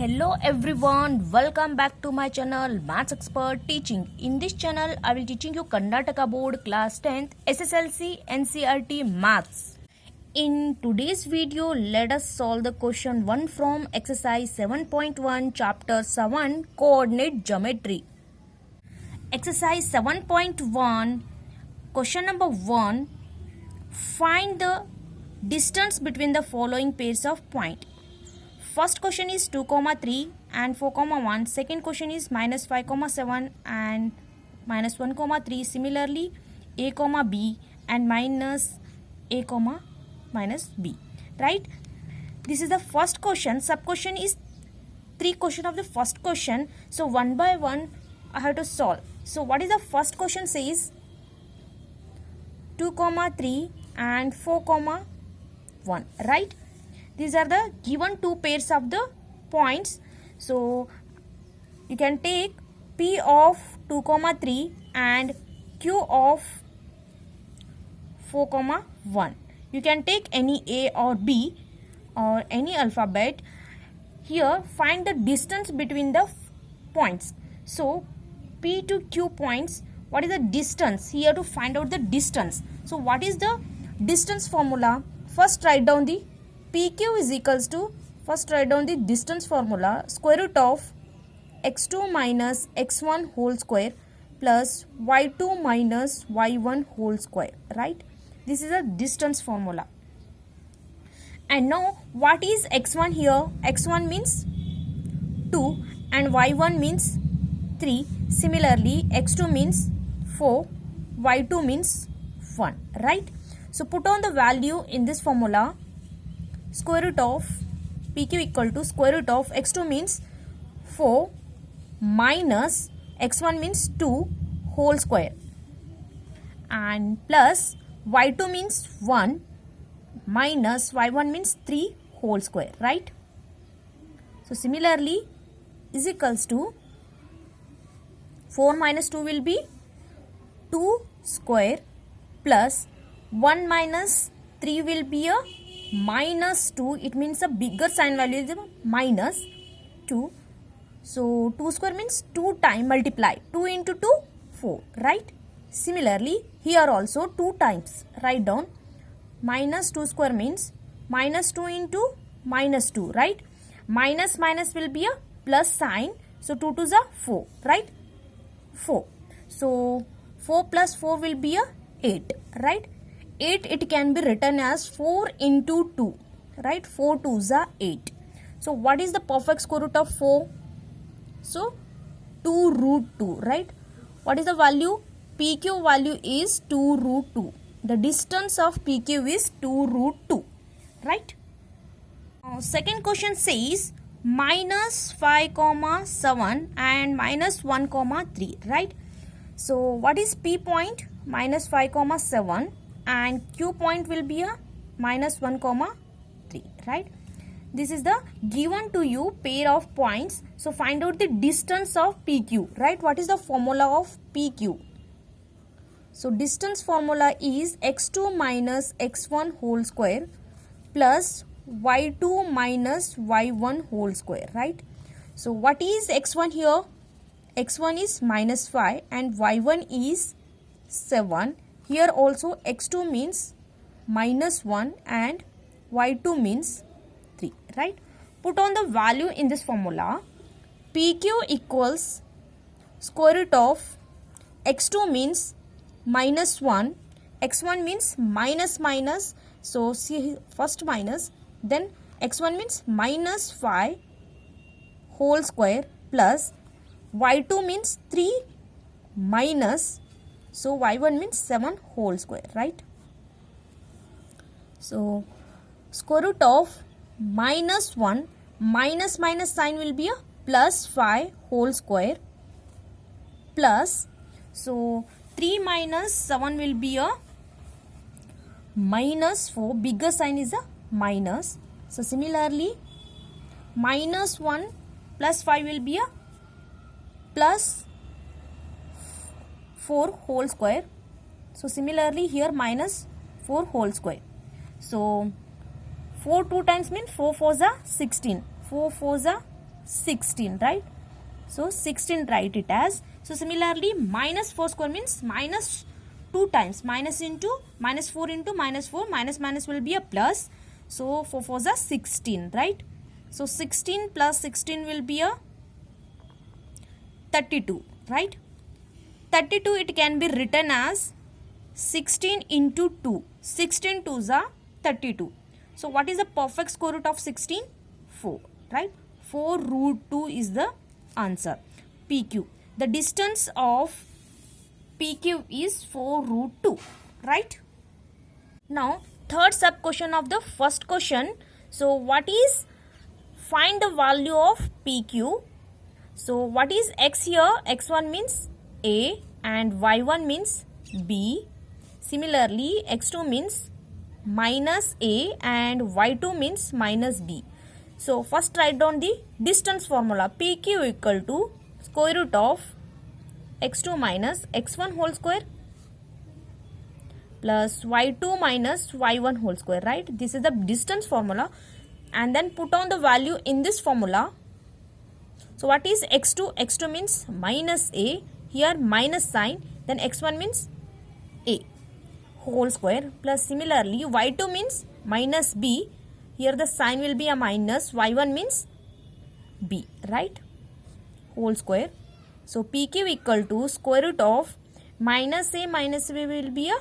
Hello everyone, welcome back to my channel Maths Expert Teaching. In this channel, I will teaching you Karnataka Board Class 10th SSLC NCERT Maths. In today's video, let us solve the question 1 from exercise 7.1 chapter 7 coordinate geometry. Exercise 7.1 question number 1, find the distance between the following pairs of points. First question is 2, 3 and 4, 1. Second question is minus 5, 7 and minus 1, 3. Similarly, a, b and minus a, minus b. Right? This is the first question. Sub question is 3 question of the first question. So one by one I have to solve. So what is the first question says? 2, 3 and 4, 1. Right? These are the given two pairs of the points. So you can take P of 2, 3 and Q of 4, 1. You can take any A or B or any alphabet. Here find the distance between the points. So P to Q points, what is the distance? Here to find out the distance. So what is the distance formula? First write down the PQ is equals to, first write down the distance formula, square root of x2 minus x1 whole square plus y2 minus y1 whole square, right? This is a distance formula. And now what is x1 here? x1 means 2 and y1 means 3. Similarly, x2 means 4, y2 means 1, right? So put on the value in this formula. Square root of PQ equal to square root of x2 means 4 minus x1 means 2 whole square and plus y2 means 1 minus y1 means 3 whole square, right? So similarly is equals to 4 minus 2 will be 2 square plus 1 minus 3 will be a minus 2. It means a bigger sign value is minus 2. So 2 square means 2 times multiply. 2 into 2, 4, right? Similarly, here also 2 times. Write down minus 2 square means minus 2 into minus 2, right? Minus minus will be a plus sign. So 2 to the 4, right? 4. So 4 plus 4 will be a 8, right? 8 it can be written as 4 into 2, right? 4 2s are 8. So what is the perfect square root of 4? So 2 root 2, right? What is the value? PQ value is 2 root 2. The distance of PQ is 2 root 2, right? Second question says minus 5, 7 and minus 1, 3, right? So what is P point? Minus 5, 7 and Q point will be a minus 1, 3, right? This is the given to you pair of points. So find out the distance of PQ, right? What is the formula of PQ? So distance formula is x2 minus x1 whole square plus y2 minus y1 whole square, right? So what is x1 here? x1 is minus 5 and y1 is 7. Here also x2 means minus 1 and y2 means 3, right? Put on the value in this formula. PQ equals square root of x2 means minus 1, x1 means minus minus. So see first minus, then x1 means minus 5 whole square plus y2 means 3 minus, so y1 means 7 whole square, right? So square root of minus 1, minus minus sign will be a plus 5 whole square plus, so 3 minus 7 will be a minus 4, bigger sign is a minus. So similarly minus 1 plus 5 will be a plus 4 whole square. So similarly here minus 4 whole square. So 4 2 times means 4 4s are 16. 4 4s are 16, right? So 16 write it as. So similarly minus 4 square means minus 2 times, minus into minus 4 into minus 4, minus minus will be a plus. So 4 4s are 16, right? So 16 plus 16 will be a 32, right? 32 it can be written as 16 into 2. 16 2s are 32. So what is the perfect square root of 16? 4, right? 4 root 2 is the answer. PQ. The distance of PQ is 4 root 2, right? Now third sub question of the first question. So what is, find the value of PQ. So what is x here? X1 means A and Y1 means B. Similarly x2 means minus A and Y2 means minus B. So first write down the distance formula. PQ equal to square root of x2 minus x1 whole square plus y2 minus y1 whole square, right? This is the distance formula, and then put on the value in this formula. So what is x2? X2 means minus A, here minus sign, then x1 means A whole square, plus similarly y2 means minus B, here the sign will be a minus, y1 means B, right? Whole square. So PQ equal to square root of minus A minus B will be a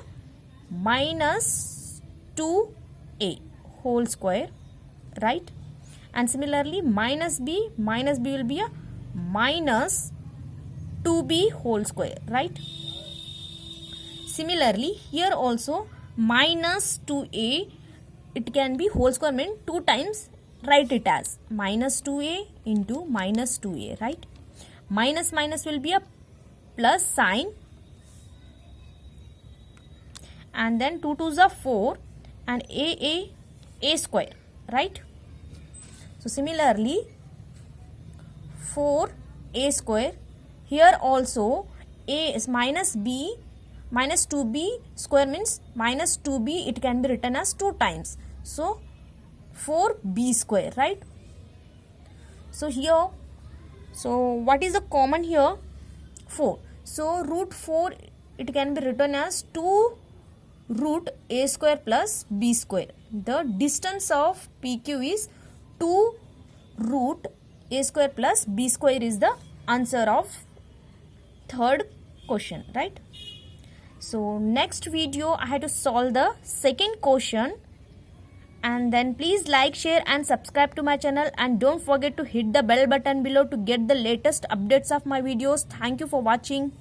minus 2A whole square, right? And similarly minus B will be a minus 2B whole square, right? Similarly here also minus 2A, it can be whole square mean 2 times, write it as minus 2A into minus 2A, right? Minus minus will be a plus sign, and then 2 2s are 4 and A square, right? So similarly 4A square, here also A is minus B, minus 2B square means minus 2B, it can be written as 2 times. So 4B square, right? So here, so what is the common here? 4. So root 4 it can be written as 2 root A square plus B square. The distance of PQ is 2 root A square plus B square is the answer of third question, right? So next video I have to solve the second question, and then please like, share and subscribe to my channel, and don't forget to hit the bell button below to get the latest updates of my videos. Thank you for watching.